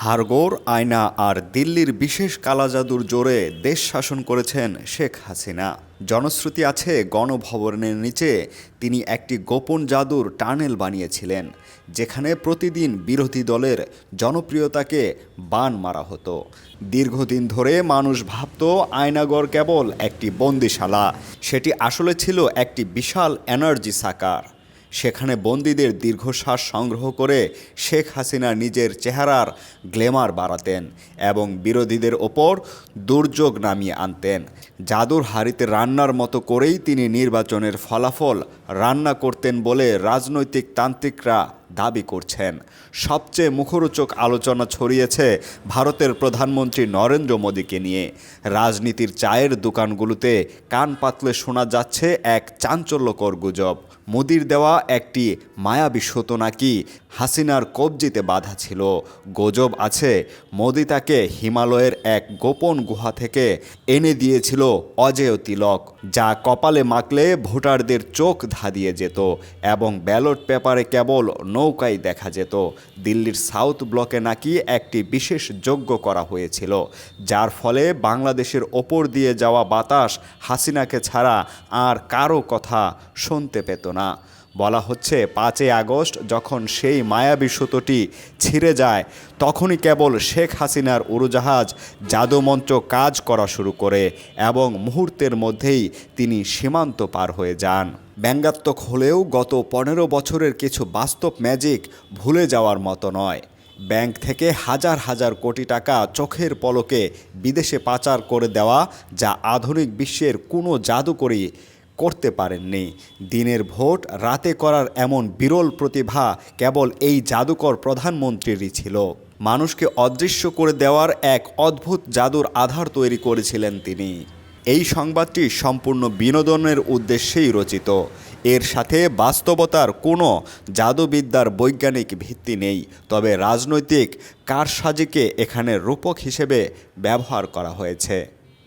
হাড়গোড়, আয়না আর দিল্লির বিশেষ কালাজাদুর জোরে দেশ শাসন করেছেন শেখ হাসিনা। জনশ্রুতি আছে গণভবনের নিচে তিনি একটি গোপন জাদুর টানেল বানিয়েছিলেন, যেখানে প্রতিদিন বিরোধী দলের জনপ্রিয়তাকে বান মারা হতো। দীর্ঘদিন ধরে মানুষ ভাবত আয়নাগড় কেবল একটি বন্দিশালা, সেটি আসলে ছিল একটি বিশাল এনার্জি সাকার। সেখানে বন্দীদের দীর্ঘশ্বাস সংগ্রহ করে শেখ হাসিনা নিজের চেহারার গ্ল্যামার বাড়াতেন এবং বিরোধীদের ওপর দুর্যোগ নামিয়ে আনতেন। জাদুর হাঁড়িতে রান্নার মতো করেই তিনি নির্বাচনের ফলাফল রান্না করতেন বলে রাজনৈতিক তান্ত্রিকরা দাবি করছেন। সবচেয়ে মুখরোচক আলোচনা ছড়িয়েছে ভারতের প্রধানমন্ত্রী নরেন্দ্র মোদীকে নিয়ে। রাজনীতির চায়ের দোকানগুলোতে কান পাতলে শোনা যাচ্ছে এক চাঞ্চল্যকর গুজব। মোদির দেওয়া একটি মায়াবী সুতো নাকি হাসিনার কবজিতে বাঁধা ছিল। গুজব আছে মোদি তাকে হিমালয়ের এক গোপন গুহা থেকে এনে দিয়েছিল অজেয় তিলক, যা কপালে মাখলে ভোটারদের চোখ ধাঁধিয়ে যেত এবং ব্যালট পেপারে কেবল নৌকাই দেখা যেত। দিল্লির সাউথ ব্লকে নাকি একটি বিশেষ যজ্ঞ করা হয়েছিল, যার ফলে বাংলাদেশের ওপর দিয়ে যাওয়া বাতাস হাসিনাকে ছাড়া আর কারো কথা শুনতে পেত না। বলা হচ্ছে 5ই আগস্ট যখন সেই মায়াবী সুতোটি ছিঁড়ে যায়, তখনই কেবল শেখ হাসিনার উড়োজাহাজ জাদুমন্ত্র কাজ করা শুরু করে এবং মুহূর্তের মধ্যেই তিনি সীমান্ত পার হয়ে যান। ব্যঙ্গাত্মক হলেও গত 15 বছরের কিছু বাস্তব ম্যাজিক ভুলে যাওয়ার মতো নয়। ব্যাংক থেকে হাজার হাজার কোটি টাকা চোখের পলকে বিদেশে পাচার করে দেওয়া, যা আধুনিক বিশ্বের কোনো জাদুকরী করতে পারেননি। দিনের ভোট রাতে করার এমন বিরল প্রতিভা কেবল এই জাদুকর প্রধানমন্ত্রীরই ছিল। মানুষকে অদৃশ্য করে দেওয়ার এক অদ্ভুত জাদুর আধার তৈরি করেছিলেন তিনি। এই সংবাদটি সম্পূর্ণ বিনোদনের উদ্দেশ্যেই রচিত। এর সাথে বাস্তবতার কোনো জাদুবিদ্যার বৈজ্ঞানিক ভিত্তি নেই, তবে রাজনৈতিক কারসাজিকে এখানে রূপক হিসেবে ব্যবহার করা হয়েছে।